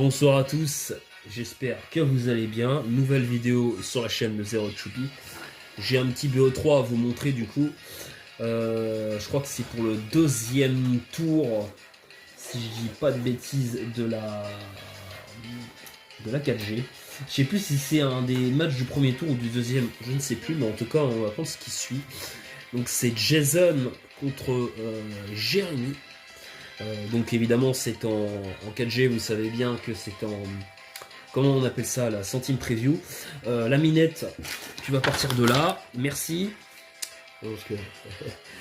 Bonsoir à tous, j'espère que vous allez bien. Nouvelle vidéo sur la chaîne de Zero Choupi. J'ai un petit BO3 à vous montrer du coup. Je crois que c'est pour le deuxième tour, si je dis pas de bêtises, de la 4G. Je sais plus si c'est un des matchs du premier tour ou du deuxième, je ne sais plus, mais en tout cas on va prendre ce qui suit. Donc c'est Jason contre Jérémy. Donc évidemment c'est en 4G, vous savez bien que c'est en... Comment on appelle ça, la centime preview. La minette, tu vas partir de là, merci. Parce que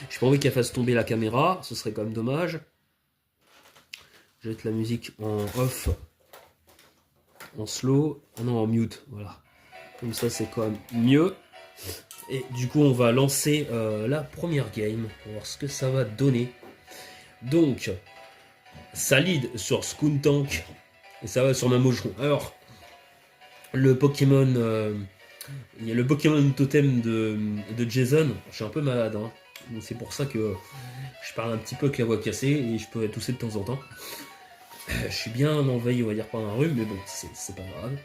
j'ai pas envie qu'elle fasse tomber la caméra, ce serait quand même dommage. Je vais mettre la musique en off, en slow, non en mute, voilà. Comme ça c'est quand même mieux. Et du coup on va lancer la première game, pour voir ce que ça va donner. Donc, ça lead sur Skuntank et ça va sur Mamojon. Alors, le Pokémon, il y a le Pokémon totem de Jason. Je suis un peu malade, hein. C'est pour ça que je parle un petit peu avec la voix cassée et je peux tousser de temps en temps. Je suis bien envahi, on va dire, par un rhume, mais bon, c'est pas grave.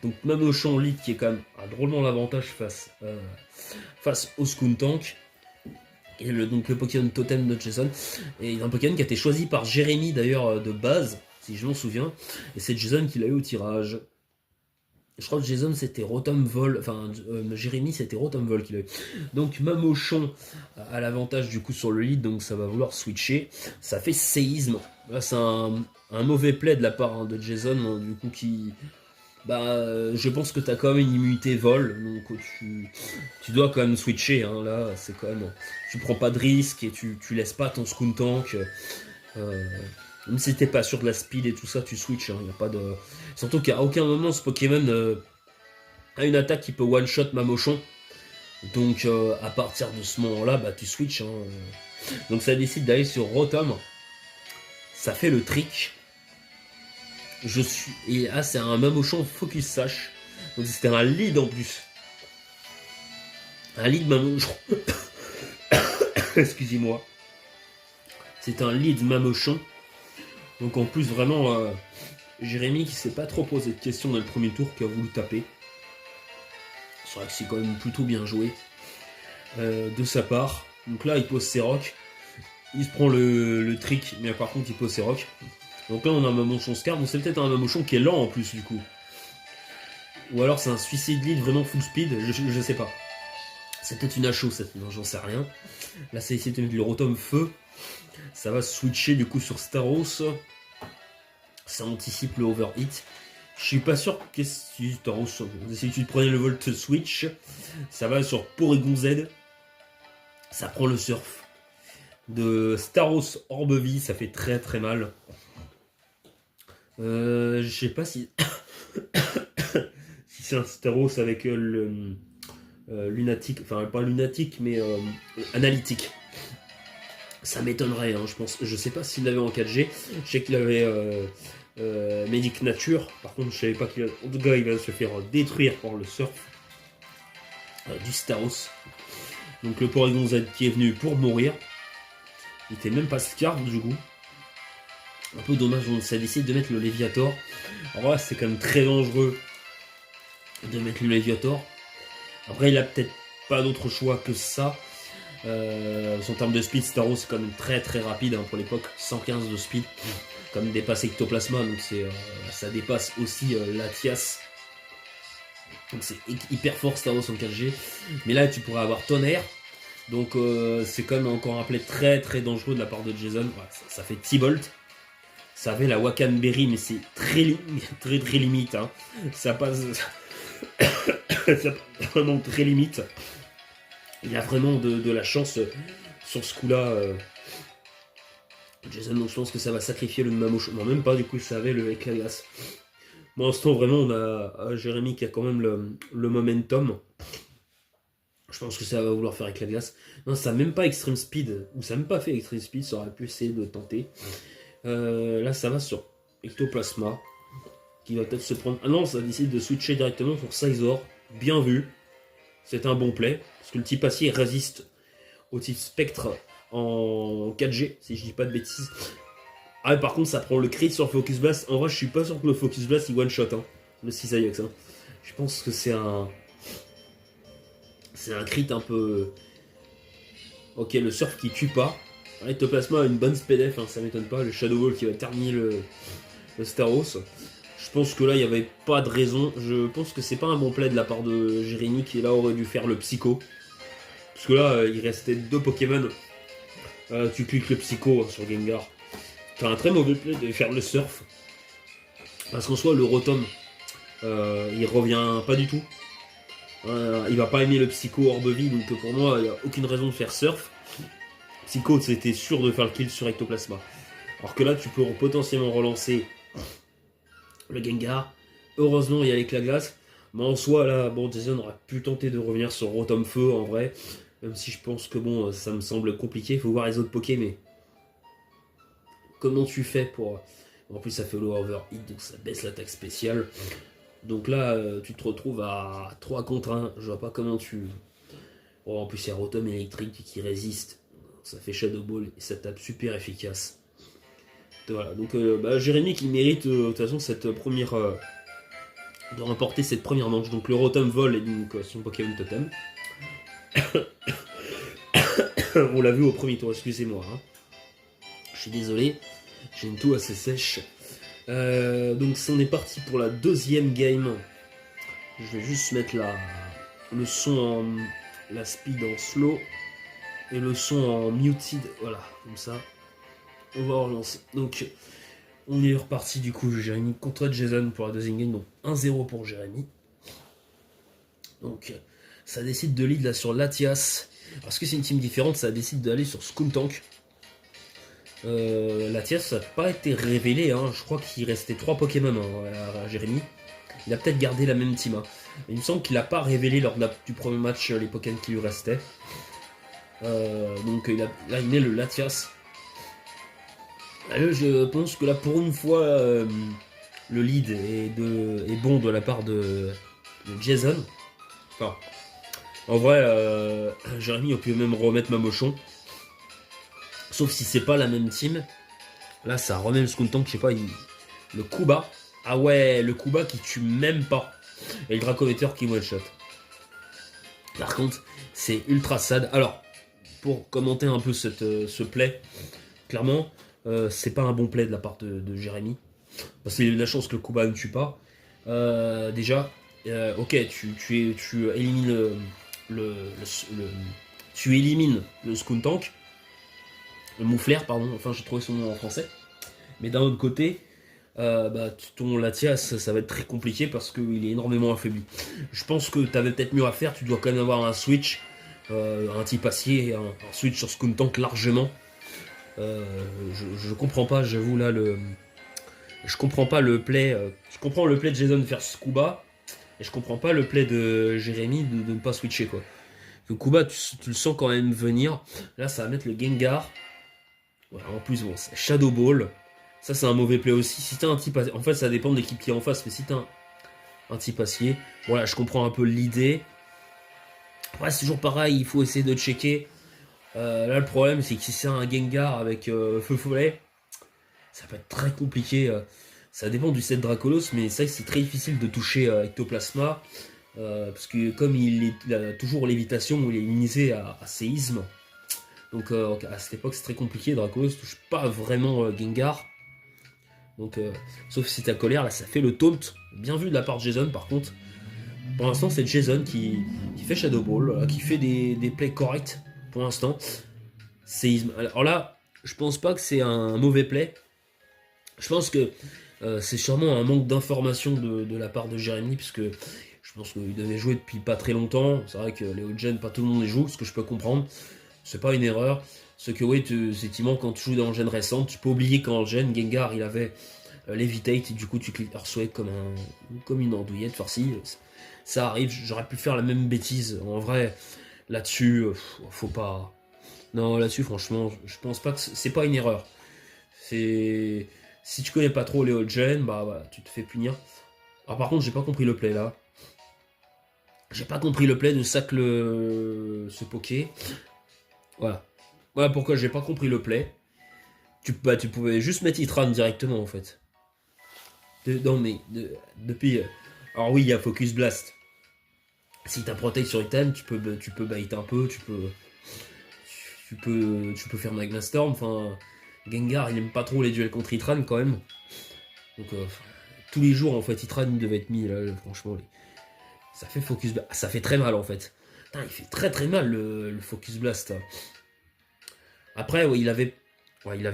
Donc Mamojon lead qui est quand même a drôlement l'avantage face au Skuntank. Et donc le Pokémon totem de Jason. Et il y a un Pokémon qui a été choisi par Jérémy d'ailleurs de base, si je m'en souviens. Et c'est Jason qui l'a eu au tirage. Je crois que Jason c'était Rotom Vol, enfin Jérémy c'était Rotom Vol qu'il a eu. Donc Mamojon a l'avantage du coup sur le lead, donc ça va vouloir switcher. Ça fait séisme. Là c'est un mauvais play de la part de Jason, du coup qui... Bah, je pense que tu as quand même une immunité vol, donc tu dois quand même switcher, hein, là, c'est quand même... Tu prends pas de risque et tu laisses pas ton Skuntank. Même si t'es pas sûr de la speed et tout ça, tu switches, hein, y a pas de... Surtout qu'à aucun moment ce Pokémon a une attaque qui peut one-shot Mamojon. Donc à partir de ce moment-là, bah tu switches. Hein. Donc ça décide d'aller sur Rotom. Ça fait le trick. Et là c'est un Mamojon Focus Sash. Donc c'était un lead en plus. Un lead Mamojon. Excusez-moi. C'est un lead Mamojon. Donc en plus vraiment Jérémy qui s'est pas trop posé de questions dans le premier tour, qui a voulu taper. C'est vrai que c'est quand même plutôt bien joué de sa part. Donc là il pose ses rocks. Il se prend le trick, mais par contre il pose ses rocks. Donc là on a un Mamojon Scar, donc c'est peut-être un Mamojon qui est lent en plus du coup. Ou alors c'est un suicide lead vraiment full speed, je sais pas. C'est peut-être une HO cette, non j'en sais rien. Là c'est essayer de mettre le Rotom Feu. Ça va switcher du coup sur Staros. Ça anticipe le overhit. Je suis pas sûr que si Staros, si tu prenais le Volt Switch, ça va sur Porygon Z. Ça prend le surf. De Staros Orbevie, ça fait très très mal. Je sais pas si si c'est un Staros avec le lunatique, enfin pas lunatique mais analytique. Ça m'étonnerait, hein, je pense. Je sais pas s'il l'avait en 4G. Je sais qu'il avait Medic Nature. Par contre, je savais pas qu'il. En tout cas, il va se faire détruire par le surf du Staros. Donc le Porygon Z qui est venu pour mourir. Il était même pas Scar du coup. Un peu dommage, on s'est décidé de mettre le Léviator. Alors là, c'est quand même très dangereux de mettre le Léviator. Après, il a peut-être pas d'autre choix que ça. En termes de speed, Staros c'est quand même très très rapide hein, pour l'époque, 115 de speed, comme dépasse Ectoplasma, donc ça dépasse aussi Latias. Donc c'est hyper fort Staros en 4G. Mais là tu pourrais avoir Tonnerre. Donc c'est quand même encore un play très très dangereux de la part de Jason. Ouais, ça fait T-Bolt. Ça avait la Wakanberry, mais c'est très très limite. Hein. Ça passe. Ça passe vraiment très limite. Il a vraiment de la chance sur ce coup-là. Jason, donc je pense que ça va sacrifier le Mamojon. Non, même pas, du coup, ça avait le éclat glace. Pour l'instant, vraiment, on a Jérémy qui a quand même le momentum. Je pense que ça va vouloir faire éclat glace. Non, ça n'a même pas Extreme Speed. Ou ça n'a même pas fait Extreme Speed, ça aurait pu essayer de tenter. Là, ça va sur Ectoplasma. Qui va peut-être se prendre... Ah non, ça décide de switcher directement sur Scizor. Bien vu. C'est un bon play, parce que le type acier résiste au type spectre en 4G, si je dis pas de bêtises. Ah, par contre, ça prend le crit sur Focus Blast. En vrai, je suis pas sûr que le Focus Blast il one shot, hein, le Cisaillex. Hein. Je pense que c'est un. C'est un crit un peu. Ok, le surf qui tue pas. Ectoplasma a une bonne SPDF, hein, ça m'étonne pas. Le Shadow Ball qui va terminer le Staros. Je pense que là, il n'y avait pas de raison. Je pense que c'est pas un bon play de la part de Jérémy qui là aurait dû faire le Psycho. Parce que là, il restait 2 Pokémon. Tu cliques le Psycho sur Gengar. T'as un très mauvais play de faire le Surf. Parce qu'en soi, le Rotom, il revient pas du tout. Il va pas aimer le Psycho hors de vie, donc pour moi, il n'y a aucune raison de faire Surf. Psycho, c'était sûr de faire le kill sur Ectoplasma. Alors que là, tu peux potentiellement relancer le Gengar. Heureusement, il y a avec la glace. Mais en soi, là, bon, Jason aurait pu tenter de revenir sur Rotom Feu, en vrai. Même si je pense que, bon, ça me semble compliqué. Il faut voir les autres Poké, mais... Comment tu fais pour... En plus, ça fait le overhit, donc ça baisse l'attaque spéciale. Donc là, tu te retrouves à 3 contre 1. Je vois pas comment tu... Oh, en plus, il y a Rotom électrique qui résiste. Ça fait Shadow Ball et ça tape super efficace. Voilà, donc Jérémy qui mérite de toute façon cette première... de remporter cette première manche. Donc le Rotom vole et donc son Pokémon Totem. On l'a vu au premier tour, excusez-moi. Hein. Je suis désolé, j'ai une toux assez sèche. Donc on est parti pour la deuxième game. Je vais juste mettre le son en... la speed en slow. Et le son en muted, voilà, comme ça. On va relancer. Donc, on est reparti du coup, Jérémy contre Jason pour la deuxième game. Donc 1-0 pour Jérémy. Donc, ça décide de lead là sur Latias. Parce que c'est une team différente, ça décide d'aller sur Skuntank. Latias, ça n'a pas été révélé. Hein. Je crois qu'il restait 3 Pokémon à Jérémy. Il a peut-être gardé la même team. Hein. Il me semble qu'il n'a pas révélé lors du premier match les Pokémon qui lui restaient. Donc là, il met le Latias. Là, je pense que là, pour une fois, le lead est bon de la part de Jason. Enfin, en vrai, Jérémy, on peut même remettre Mamochon. Sauf si c'est pas la même team. Là, ça remet le Skuntank, je sais pas, le Kuba. Ah ouais, le Kuba qui tue même pas. Et le Dracometer qui one-shot. Par contre, c'est ultra sad. Alors, pour commenter un peu ce play, clairement, c'est pas un bon play de la part de Jérémy. Parce qu'il a eu la chance que le Kuba ne tue pas. Déjà, ok, tu élimines tu élimines le Skuntank. Le Mouflaire, pardon, enfin j'ai trouvé son nom en français. Mais d'un autre côté, ton Latias, ça va être très compliqué parce qu'il est énormément affaibli. Je pense que tu avais peut-être mieux à faire, tu dois quand même avoir un switch, un type acier, un switch sur Skuntank largement. Je comprends pas, j'avoue là je comprends pas le play. Je comprends le play de Jason de faire Scuba, et je comprends pas le play de Jérémy de ne pas switcher quoi. Le Kuba, tu le sens quand même venir. Là, ça va mettre le Gengar. Voilà, en plus, bon, c'est Shadow Ball. Ça, c'est un mauvais play aussi. Si t'as un type acier, en fait, ça dépend de l'équipe qui est en face, mais si t'as un type acier, voilà, je comprends un peu l'idée. Après, c'est toujours pareil, il faut essayer de checker. Là, le problème, c'est que si c'est un Gengar avec Feu Follet, ça peut être très compliqué. Ça dépend du set Dracolos, mais c'est vrai que c'est très difficile de toucher Ectoplasma. Parce que comme il a toujours lévitation, il est immunisé à séisme. Donc à cette époque c'est très compliqué, Dracolos touche pas vraiment Gengar. Donc sauf si t'as colère, là ça fait le taunt. Bien vu de la part de Jason par contre. Pour l'instant c'est Jason qui fait Shadow Ball, qui fait des plays corrects pour l'instant. Séisme. Alors là, je pense pas que c'est un mauvais play. Je pense que c'est sûrement un manque d'information de la part de Jérémy, puisque je pense qu'il devait jouer depuis pas très longtemps. C'est vrai que les hot gen, pas tout le monde les joue, ce que je peux comprendre. C'est pas une erreur. Ce que oui, effectivement, quand tu joues dans le gen récent, tu peux oublier qu'en gen, Gengar il avait Levitate, et du coup tu cliques Earthquake comme une andouillette farcie. Ça arrive, j'aurais pu faire la même bêtise. En vrai, là-dessus, faut pas. Non, là-dessus, franchement, je pense pas que c'est pas une erreur. C'est. Si tu connais pas trop les hot gen, bah voilà, tu te fais punir. Alors par contre, j'ai pas compris le play là. J'ai pas compris le play de sac ce poké. Voilà. Voilà pourquoi j'ai pas compris le play. Tu pouvais juste mettre Itran directement en fait. Non mais depuis. Alors oui, il y a Focus Blast. Si t'as Protect sur Itran, tu peux bait un peu, tu peux faire Magna Storm. Enfin, Gengar, il aime pas trop les duels contre Itran quand même. Donc tous les jours en fait, Itran devait être mis là. Franchement, ça fait Focus Blast. Ça fait très mal en fait. Putain, il fait très mal le Focus Blast. Après, ouais, il avait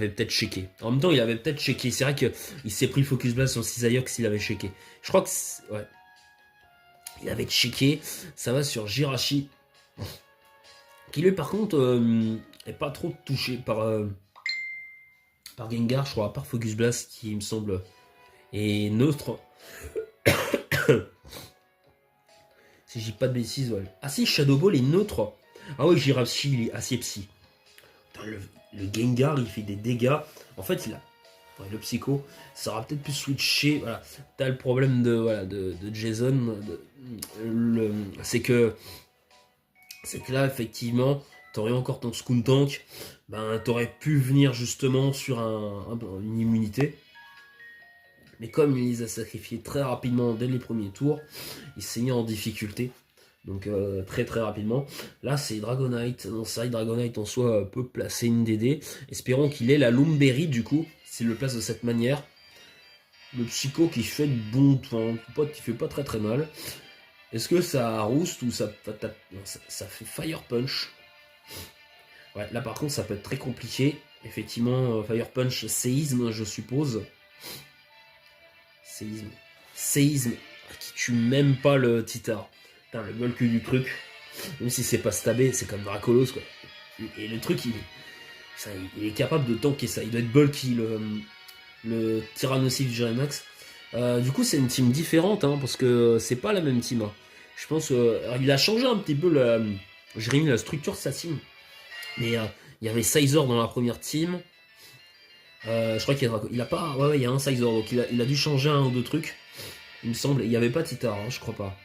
peut-être checké. En même temps, il avait peut-être checké. C'est vrai qu'il s'est pris le Focus Blast sur Cisaillux s'il avait checké. Je crois que. Ouais. Il avait checké. Ça va sur Jirachi. Qui lui, par contre, est pas trop touché par Gengar, je crois, à part Focus Blast, qui me semble est neutre. Si je dis pas de bêtises, ouais. Ah si, Shadow Ball est neutre. Ah oui, Jirachi, il est assez psy. Putain, le Gengar, il fait des dégâts. En fait, ouais, le psycho, ça aura peut-être pu switcher. Voilà. T'as le problème de Jason. C'est que là, effectivement, t'aurais encore ton Skuntank. Ben, t'aurais pu venir justement sur une immunité. Mais comme il les a sacrifiés très rapidement dès les premiers tours, il s'est mis en difficulté. Donc très rapidement. Là c'est Dragonite. Non, c'est vrai que Dragonite en soi peut placer une DD. Espérons qu'il ait la Lumberry du coup, s'il le place de cette manière. Le Psycho qui fait de bon, enfin, qui fait pas très mal. Est-ce que ça rouste ou ça fait Fire Punch? Ouais, là par contre ça peut être très compliqué. Effectivement, Fire Punch, séisme je suppose. Séisme qui tue même pas le Titar. Putain, le bulk du truc, même si c'est pas stabé, c'est comme Dracolos quoi. Et le truc, il est capable de tanker ça. Il doit être bulky, le Tyrannosaurus Gyrax. Du coup, c'est une team différente, hein, parce que c'est pas la même team. Hein. Je pense il a changé un petit peu la structure de sa team. Mais il y avait Sizor dans la première team. Je crois qu'il y a pas. Ouais, il y a un Sizor, donc il a dû changer un ou deux trucs. Il me semble. Il n'y avait pas Titar, hein, je crois pas.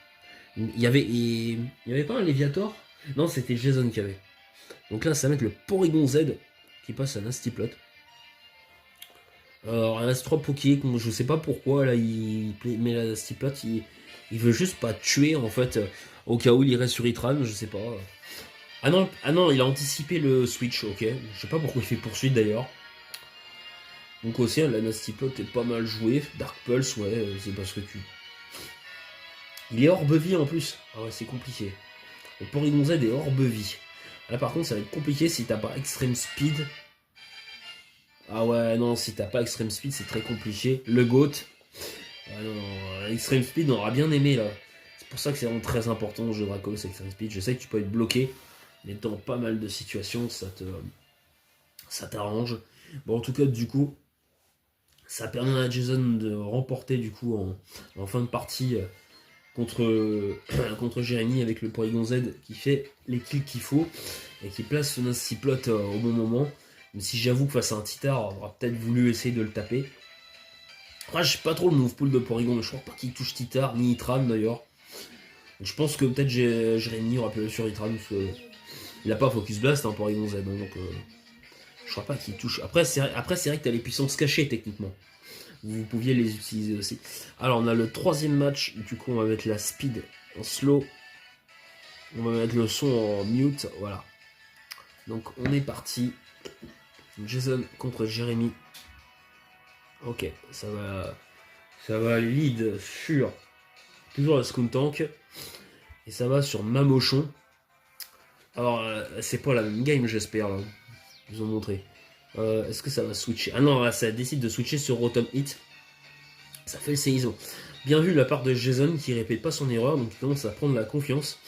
Il y avait pas un Léviator? Non, c'était Jason qui avait. Donc là, ça va mettre le Porygon Z qui passe à Nasty Plot. Alors, il reste 3 Poké, je sais pas pourquoi, là, il met la Nasty Plot, il veut juste pas tuer, en fait, au cas où il irait sur Itran, je sais pas. Ah non, il a anticipé le switch, ok. Je sais pas pourquoi il fait poursuite d'ailleurs. Donc aussi, la Nasty Plot est pas mal jouée. Dark Pulse, ouais, c'est parce que il est hors vie en plus. Ah ouais, c'est compliqué. Le Porygon Z est hors vie. Là par contre, ça va être compliqué si t'as pas Extreme Speed. Ah ouais, non, si t'as pas Extreme Speed, c'est très compliqué. Le GOAT. Ah non, Extreme Speed, on aura bien aimé là. C'est pour ça que c'est vraiment très important le jeu Dracolos Extreme Speed. Je sais que tu peux être bloqué, mais dans pas mal de situations, ça t'arrange. Bon, en tout cas, du coup, ça permet à Jason de remporter du coup en fin de partie contre Jérémy avec le Porygon Z qui fait les kills qu'il faut et qui place son Nasty Plot au bon moment. Même si j'avoue que face à un Titar, on aura peut-être voulu essayer de le taper. Après, je sais pas trop le move pool de Porygon, mais je crois pas qu'il touche Titar, ni Itran d'ailleurs. Je pense que peut-être Jérémy aura pu sur Itran, parce que il a pas Focus Blast, hein, Porygon Z, donc je crois pas qu'il touche. Après, c'est vrai que t'as les puissances cachées techniquement. Vous pouviez les utiliser aussi. Alors, on a le 3ème match. Du coup, on va mettre la speed en slow. On va mettre le son en mute. Voilà. Donc, on est parti. Jason contre Jérémy. Ok, ça va lead sur toujours le Skuntank. Et ça va sur Mamochon. Alors, c'est pas la même game, j'espère. Là. Je vous ai montré. Est-ce que ça va switcher? Ah non, là, ça décide de switcher sur Rotom Hit. Ça fait le séisme. Bien vu de la part de Jason qui répète pas son erreur, donc il commence à prendre la confiance.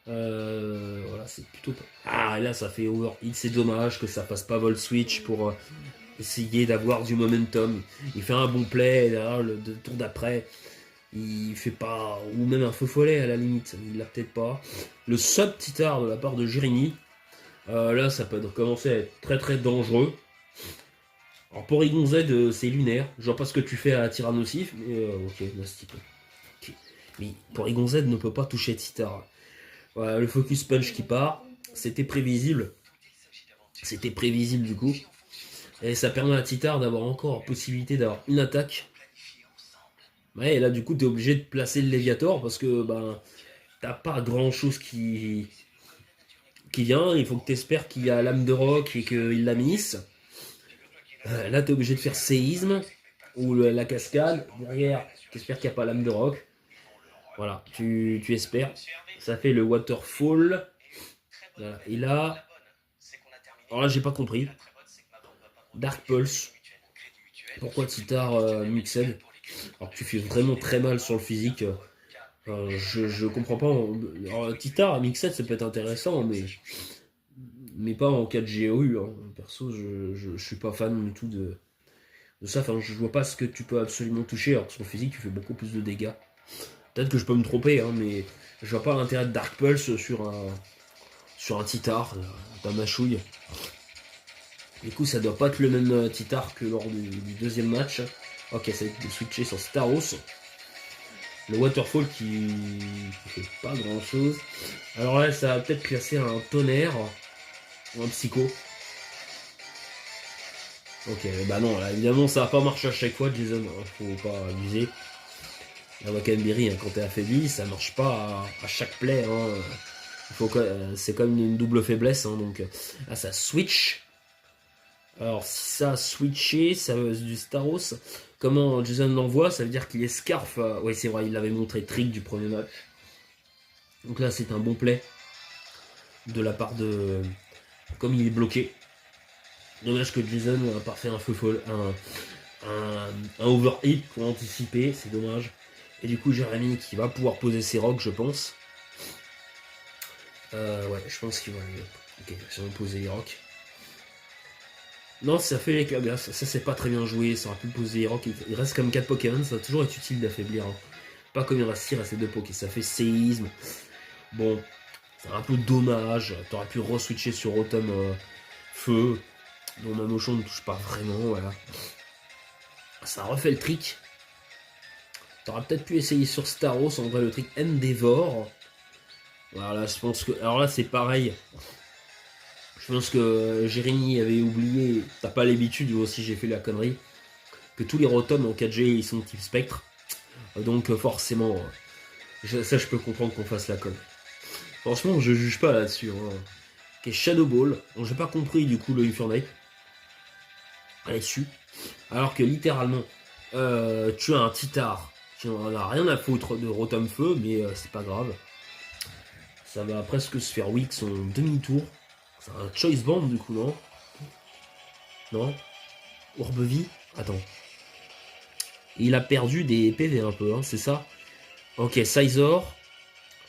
Voilà, c'est plutôt pas... Ah, et là ça fait overhit, c'est dommage que ça passe pas Volt Switch pour essayer d'avoir du momentum. Il fait un bon play, derrière le tour d'après, il fait pas... Ou même un feu follet à la limite, il l'a peut-être pas. Le sub Titar de la part de Jérémy. Là, ça peut commencer à être très dangereux. Alors, Porygon Z, c'est lunaire. Je vois pas ce que tu fais à Tyrannosif, mais ok, Nasty Plot. Okay. Mais Porygon Z ne peut pas toucher Titar. Voilà, le Focus Punch qui part. C'était prévisible. Du coup. Et ça permet à Titar d'avoir encore possibilité d'avoir une attaque. Ouais, et là du coup t'es obligé de placer le Léviator parce que ben t'as pas grand chose qui vient. Il faut que t'espères qu'il y a l'âme de roc et qu'il la minisse. Là t'es obligé de faire séisme ou la cascade. Derrière, t'espères qu'il n'y a pas l'âme de roc. Voilà, tu espères. Ça fait le waterfall. Voilà. Et là, alors là j'ai pas compris. Dark Pulse. Pourquoi Titar Mixed? Alors que tu fais vraiment très mal sur le physique. Je comprends pas. Alors, Titar Mixed ça peut être intéressant, mais pas en 4 GOU. Hein. Perso, je suis pas fan du tout de ça. Enfin, je vois pas ce que tu peux absolument toucher. Alors que sur le physique, tu fais beaucoup plus de dégâts. Peut-être que je peux me tromper, hein, mais je vois pas l'intérêt de Dark Pulse sur un Titar, ta mâchouille. Du coup, ça doit pas être le même Titar que lors du deuxième match. Ok, ça va être de switcher sur Staros. Le Waterfall qui fait pas grand chose. Alors là, ça va peut-être classer un tonnerre ou un psycho. Ok, bah non, là évidemment ça va pas marcher à chaque fois, Jason, hein, faut pas abuser. La Wakanberry, hein, quand t'es affaibli, ça marche pas à chaque play. Hein. C'est comme une double faiblesse, hein, donc là ça switch. Alors si ça a switché, ça du Staros. Comment Jason l'envoie? Ça veut dire qu'il est Scarf. Oui c'est vrai, il l'avait montré trick du premier match. Donc là c'est un bon play de la part de. Comme il est bloqué. Dommage que Jason n'a pas fait un feu folle, un overhit pour anticiper, c'est dommage. Et du coup Jérémy qui va pouvoir poser ses rocs je pense. Ouais, je pense qu'il va. Ok, si on poser les rocs. Non, ça fait les glace. Ça, c'est pas très bien joué. Ça aurait pu poser les rocs. Il reste comme 4 Pokémon. Ça va toujours être utile d'affaiblir. Hein. Pas comme il reste 6 à 2 Poké. Ça fait séisme. Bon, c'est un peu dommage. T'aurais pu re-switcher sur Rotom Feu. Dont Mamochon ne touche pas vraiment. Voilà. Ça refait le trick. T'aurais peut-être pu essayer sur Staros. En vrai, le trick Endeavor. Voilà, je pense que. Alors là, c'est pareil. Je pense que Jérémy avait oublié, t'as pas l'habitude, moi aussi j'ai fait la connerie, que tous les Rotom en 4G ils sont type spectre. Donc forcément, ça je peux comprendre qu'on fasse la conne. Franchement, je juge pas là-dessus. Hein. Ok, Shadow Ball. Bon, j'ai pas compris du coup le Infernite. Elle est su. Alors que littéralement, tu as un Titar qui en a rien à foutre de Rotom Feu, mais c'est pas grave. Ça va presque se faire weak son demi-tour. C'est un Choice Band du coup, non? Non? Orbe-vie? Attends. Il a perdu des PV un peu, hein, c'est ça? Ok, Sizor.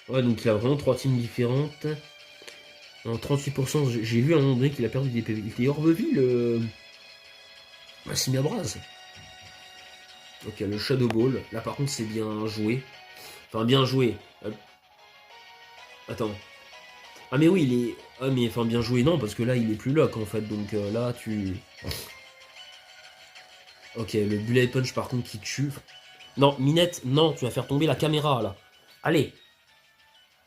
Ouais, donc il a vraiment 3 teams différentes. En 38%, j'ai vu à un moment donné qu'il a perdu des PV. Il était Orbe-vie, le. Ah, Simabraz. Ok, le Shadow Ball. Là, par contre, c'est bien joué. Enfin, bien joué. Attends. Ah, mais oui, il est. Ah, mais enfin, bien joué, non, parce que là, il est plus lock en fait. Donc là, tu. Ok, le Bullet Punch, par contre, qui tue. Non, Minette, non, tu vas faire tomber la caméra là. Allez.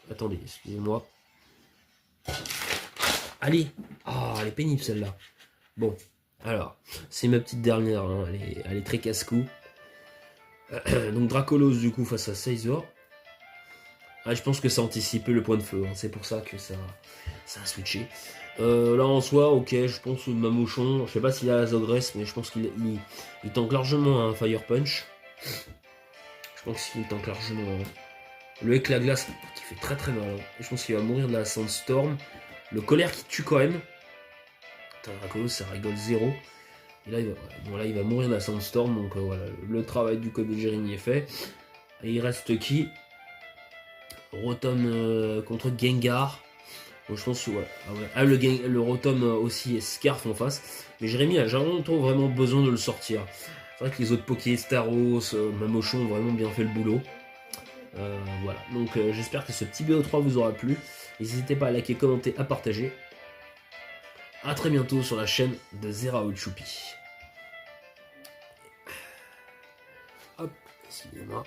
Attendez, excusez-moi. Allez. Ah, elle est pénible celle-là. Bon, alors, c'est ma petite dernière. Hein. Elle est très casse-cou. Donc Dracolos du coup face à Sizor. Ah, je pense que ça anticipait le point de feu. Hein. C'est pour ça que ça a switché. Là en soi, ok, je pense que Mamouchon, je sais pas s'il a la Zogresse, mais je pense qu'il tank largement un Fire Punch. Je pense qu'il tank largement le éclat glace qui fait très très mal. Hein. Je pense qu'il va mourir de la Sandstorm. Le colère qui tue quand même. Putain, Dracolos, ça rigole zéro. Et là, il va mourir de la Sandstorm. Donc voilà, le travail du code de Jérémy est fait. Et il reste qui? Rotom contre Gengar. Bon, je pense que ouais. Ah, ouais. Ah, le Rotom aussi est Scarf en face. Mais Jérémy a vraiment besoin de le sortir. C'est vrai que les autres Poké, Staros, Mamochon ont vraiment bien fait le boulot. Voilà, donc j'espère que ce petit BO3 vous aura plu. N'hésitez pas à liker, commenter, à partager. A très bientôt sur la chaîne de Zeraou Choupi. Hop, excusez-moi.